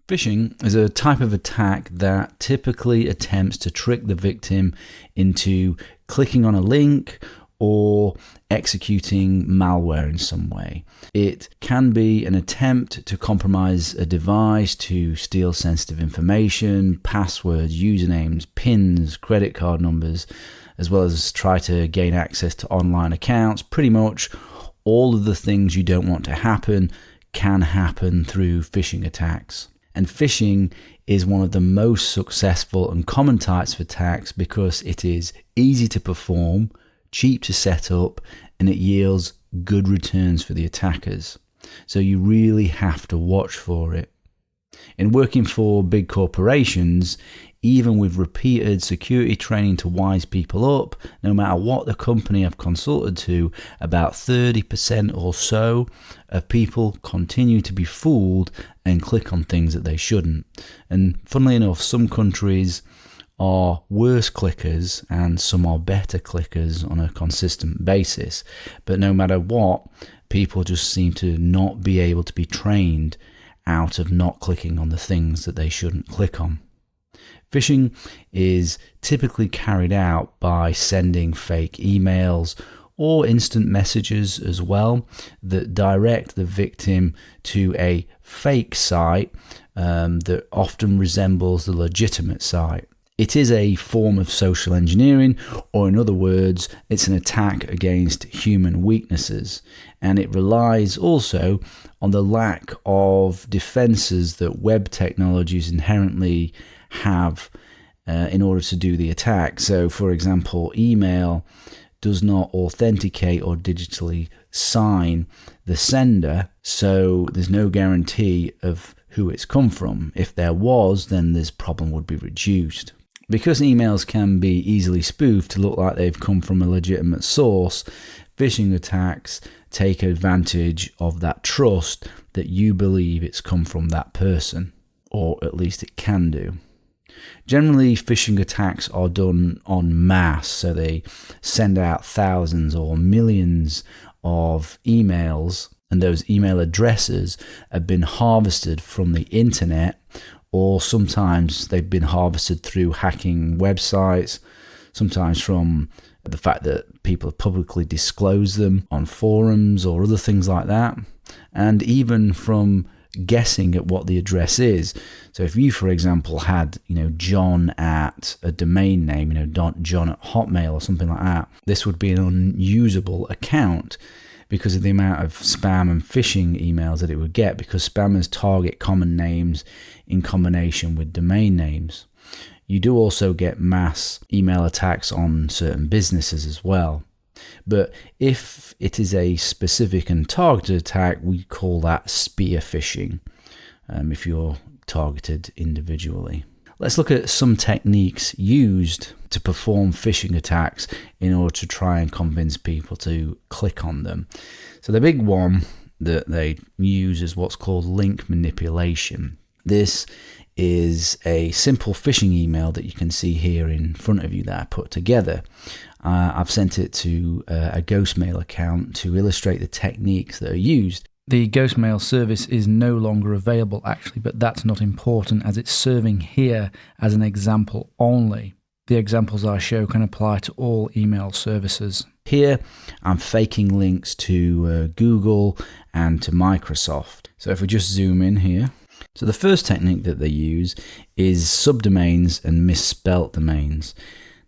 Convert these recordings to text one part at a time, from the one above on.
Phishing is a type of attack that typically attempts to trick the victim into clicking on a link or executing malware in some way. It can be an attempt to compromise a device, to steal sensitive information, passwords, usernames, PINs, credit card numbers, as well as try to gain access to online accounts. Pretty much all of the things you don't want to happen can happen through phishing attacks. And phishing is one of the most successful and common types of attacks because it is easy to perform, cheap to set up, and it yields good returns for the attackers. So you really have to watch for it. In working for big corporations, even with repeated security training to wise people up, no matter what the company I've consulted to, about 30% or so of people continue to be fooled and click on things that they shouldn't. And funnily enough, some countries are worse clickers and some are better clickers on a consistent basis. But no matter what, people just seem to not be able to be trained out of not clicking on the things that they shouldn't click on. Phishing is typically carried out by sending fake emails or instant messages as well that direct the victim to a fake site that often resembles the legitimate site. It is a form of social engineering, or in other words, it's an attack against human weaknesses, and it relies also on the lack of defenses that web technologies inherently have in order to do the attack. So, for example, email does not authenticate or digitally sign the sender, so there's no guarantee of who it's come from. If there was, then this problem would be reduced. Because emails can be easily spoofed to look like they've come from a legitimate source, phishing attacks take advantage of that trust that you believe it's come from that person, or at least it can do. Generally, phishing attacks are done en masse, so they send out thousands or millions of emails, and those email addresses have been harvested from the internet, or sometimes they've been harvested through hacking websites, sometimes from the fact that people have publicly disclosed them on forums or other things like that, and even from guessing at what the address is. So if you, for example, had, John at a domain name, John at Hotmail or something like that, this would be an unusable account because of the amount of spam and phishing emails that it would get, because spammers target common names in combination with domain names. You do also get mass email attacks on certain businesses as well. But if it is a specific and targeted attack, we call that spear phishing, if you're targeted individually. Let's look at some techniques used to perform phishing attacks in order to try and convince people to click on them. So the big one that they use is what's called link manipulation. This is a simple phishing email that you can see here in front of you that I put together. I've sent it to a Ghostmail account to illustrate the techniques that are used. The Ghostmail service is no longer available actually, but that's not important as it's serving here as an example only. The examples I show can apply to all email services. Here I'm faking links to Google and to Microsoft. So if we just zoom in here. So the first technique that they use is subdomains and misspelt domains.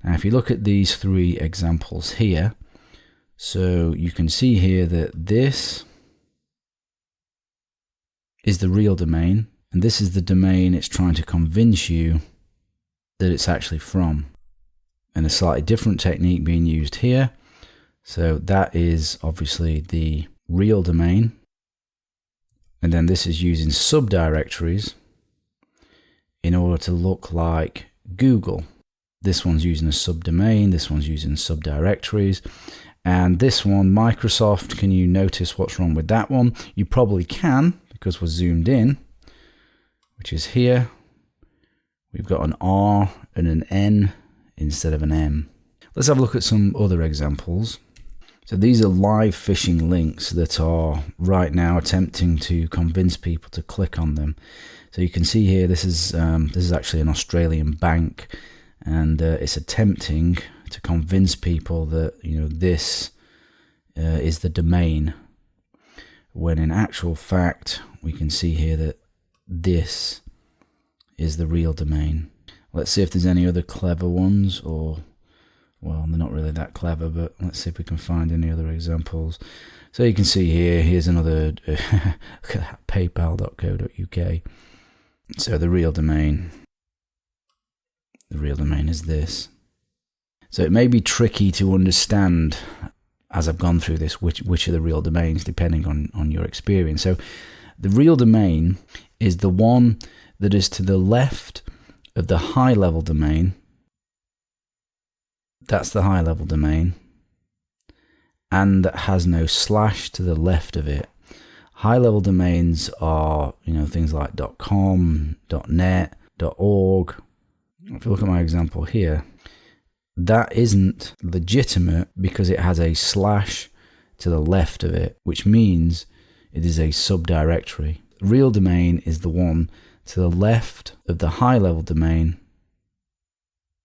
Now if you look at these three examples here, so you can see here that this is the real domain, and this is the domain it's trying to convince you that it's actually from. And a slightly different technique being used here. So that is obviously the real domain. And then this is using subdirectories in order to look like Google. This one's using a subdomain, this one's using subdirectories. And this one, Microsoft, can you notice what's wrong with that one? You probably can, because we're zoomed in, which is here. We've got an R and an N instead of an M. Let's have a look at some other examples. So these are live phishing links that are right now attempting to convince people to click on them. So you can see here, this is actually an Australian bank, and it's attempting to convince people that this is the domain, when in actual fact we can see here that this is the real domain. Let's see if there's any other clever ones, or well, they're not really that clever, but let's see if we can find any other examples. So you can see here's another paypal.co.uk. So the real domain is this. So it may be tricky to understand as I've gone through this which are the real domains, depending on your experience. So the real domain is the one that is to the left of the high level domain. That's the high level domain, and that has no slash to the left of it. High level domains are things like .com, .net, .org. If you look at my example here, that isn't legitimate because it has a slash to the left of it, which means it is a subdirectory. Real domain is the one to the left of the high level domain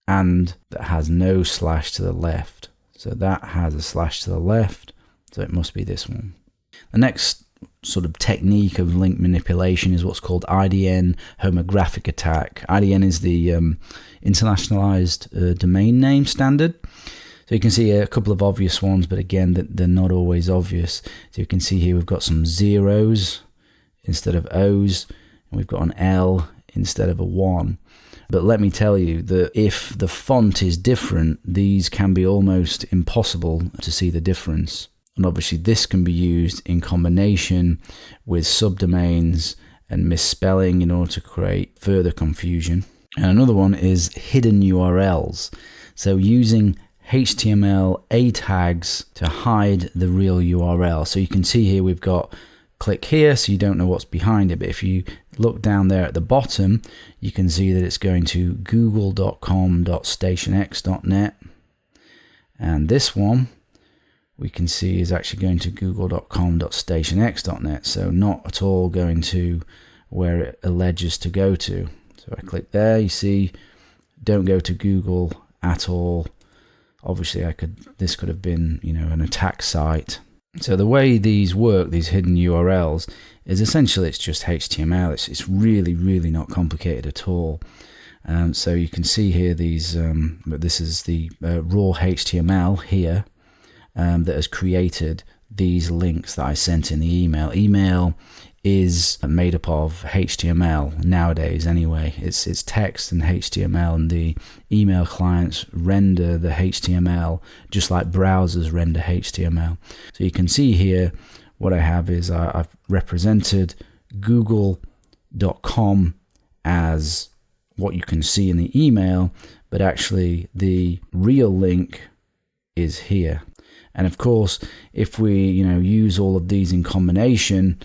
and that has no slash to the left. So that has a slash to the left, so it must be this one. The next sort of technique of link manipulation is what's called IDN homographic attack. IDN is the internationalized domain name standard. So you can see a couple of obvious ones, but again, they're not always obvious. So you can see here we've got some zeros instead of O's, and we've got an L instead of a 1. But let me tell you that if the font is different, these can be almost impossible to see the difference. And obviously this can be used in combination with subdomains and misspelling in order to create further confusion. And another one is hidden URLs. So using HTML A tags to hide the real URL. So you can see here we've got click here, so you don't know what's behind it, but if you look down there at the bottom, you can see that it's going to google.com.stationx.net, and this one we can see is actually going to google.com.stationx.net, so not at all going to where it alleges to go to. So I click there, you see, don't go to Google at all. Obviously this could have been an attack site. So the way these work, these hidden URLs, is essentially it's just HTML. It's really, really not complicated at all. So you can see here these, but this is the raw HTML here that has created these links that I sent in the email. Email is made up of HTML nowadays anyway. It's text and HTML, and the email clients render the HTML just like browsers render HTML. So you can see here what I have is I've represented google.com as what you can see in the email, but actually the real link is here. And of course, if we use all of these in combination,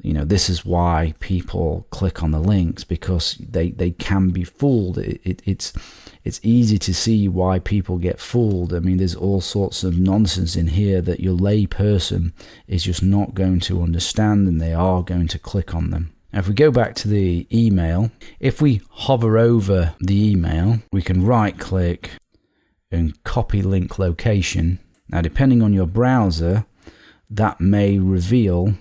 this is why people click on the links, because they can be fooled. It's easy to see why people get fooled. I mean, there's all sorts of nonsense in here that your lay person is just not going to understand, and they are going to click on them. Now, if we go back to the email, if we hover over the email, we can right click and copy link location. Now, depending on your browser, that may reveal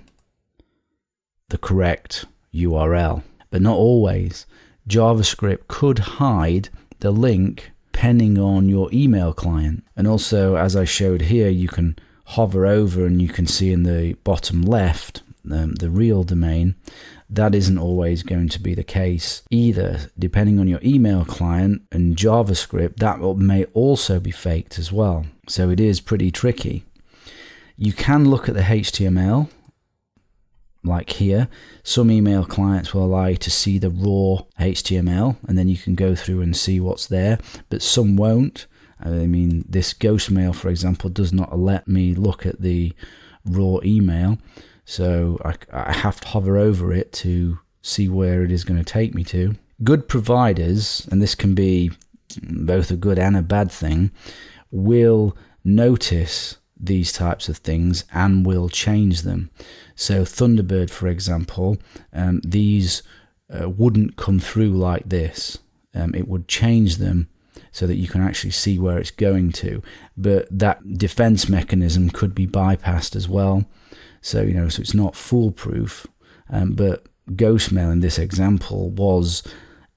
the correct URL, but not always. JavaScript could hide the link depending on your email client. And also, as I showed here, you can hover over and you can see in the bottom left the real domain. That isn't always going to be the case either. Depending on your email client and JavaScript, that may also be faked as well. So it is pretty tricky. You can look at the HTML. Like here, some email clients will allow you to see the raw HTML, and then you can go through and see what's there, but some won't. I mean, this ghost mail, for example, does not let me look at the raw email, so I have to hover over it to see where it is going to take me to. Good providers, and this can be both a good and a bad thing, will notice these types of things and will change them. So Thunderbird, for example, these wouldn't come through like this. It would change them so that you can actually see where it's going to. But that defense mechanism could be bypassed as well. So, so it's not foolproof. But Ghostmail in this example was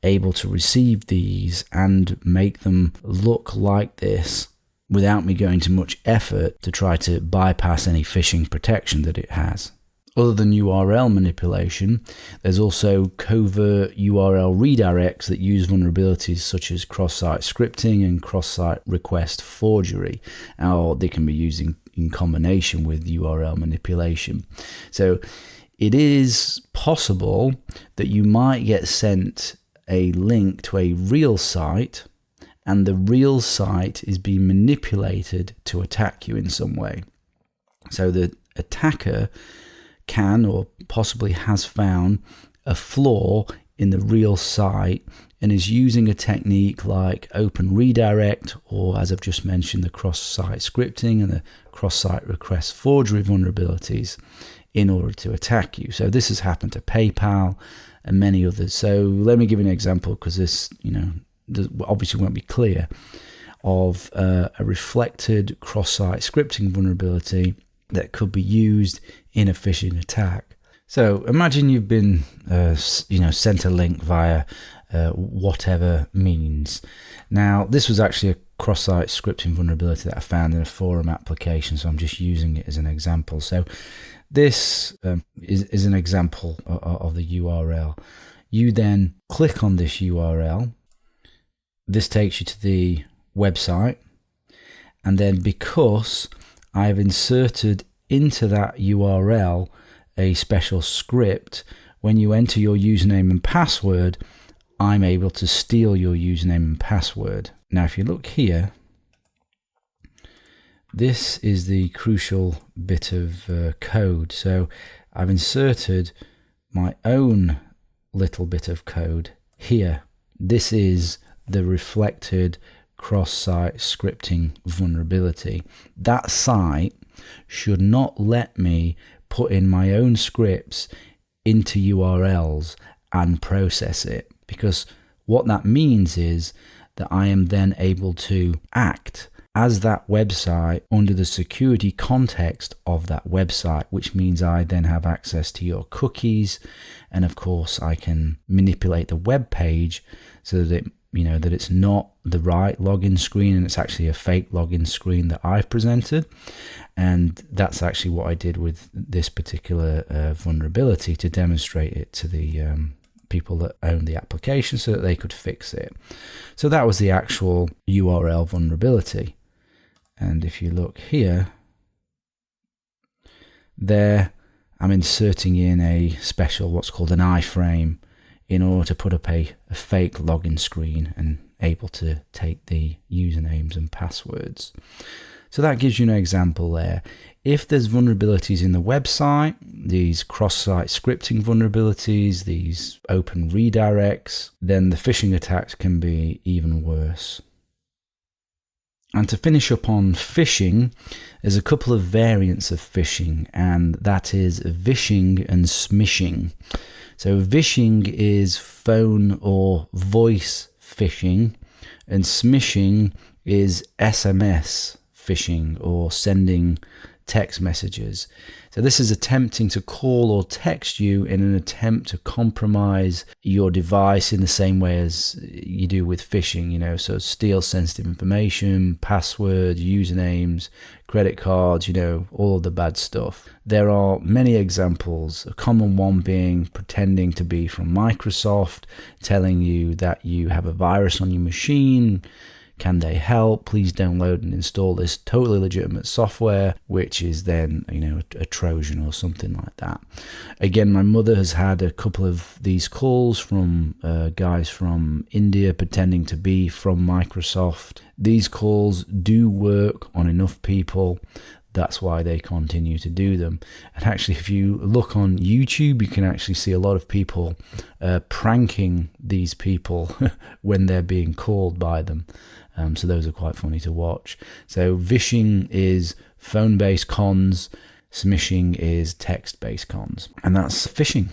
able to receive these and make them look like this without me going to much effort to try to bypass any phishing protection that it has. Other than URL manipulation, there's also covert URL redirects that use vulnerabilities such as cross-site scripting and cross-site request forgery, or they can be used in combination with URL manipulation. So it is possible that you might get sent a link to a real site, and the real site is being manipulated to attack you in some way. So the attacker can or possibly has found a flaw in the real site and is using a technique like open redirect, or as I've just mentioned, the cross-site scripting and the cross-site request forgery vulnerabilities in order to attack you. So this has happened to PayPal and many others. So let me give you an example, because this, obviously won't be clear, of a reflected cross-site scripting vulnerability that could be used in a phishing attack. So imagine you've been, sent a link via whatever means. Now, this was actually a cross-site scripting vulnerability that I found in a forum application, so I'm just using it as an example. So this is an example of the URL. You then click on this URL. This takes you to the website, and then because I've inserted into that URL a special script, when you enter your username and password, I'm able to steal your username and password. Now, if you look here, this is the crucial bit of code. So I've inserted my own little bit of code here. This is the reflected cross-site scripting vulnerability. That site should not let me put in my own scripts into URLs and process it, because what that means is that I am then able to act as that website under the security context of that website, which means I then have access to your cookies, and of course I can manipulate the web page so that that it's not the right login screen and it's actually a fake login screen that I've presented. And that's actually what I did with this particular vulnerability, to demonstrate it to the people that own the application so that they could fix it. So that was the actual URL vulnerability. And if you look here, there I'm inserting in a special, what's called an iframe, in order to put up a fake login screen and able to take the usernames and passwords. So that gives you an example there. If there's vulnerabilities in the website, these cross-site scripting vulnerabilities, these open redirects, then the phishing attacks can be even worse. And to finish up on phishing, there's a couple of variants of phishing, and that is vishing and SMShing. So vishing is phone or voice phishing, and SMShing is SMS phishing, or sending text messages. So this is attempting to call or text you in an attempt to compromise your device in the same way as you do with phishing, so steal sensitive information, passwords, usernames, credit cards, all of the bad stuff. There are many examples, a common one being pretending to be from Microsoft, telling you that you have a virus on your machine. Can they help? Please download and install this totally legitimate software, which is then, a Trojan or something like that. Again, my mother has had a couple of these calls from guys from India pretending to be from Microsoft. These calls do work on enough people. That's why they continue to do them. And actually, if you look on YouTube, you can actually see a lot of people pranking these people when they're being called by them. So those are quite funny to watch. So vishing is phone-based cons. SMShing is text-based cons. And that's phishing.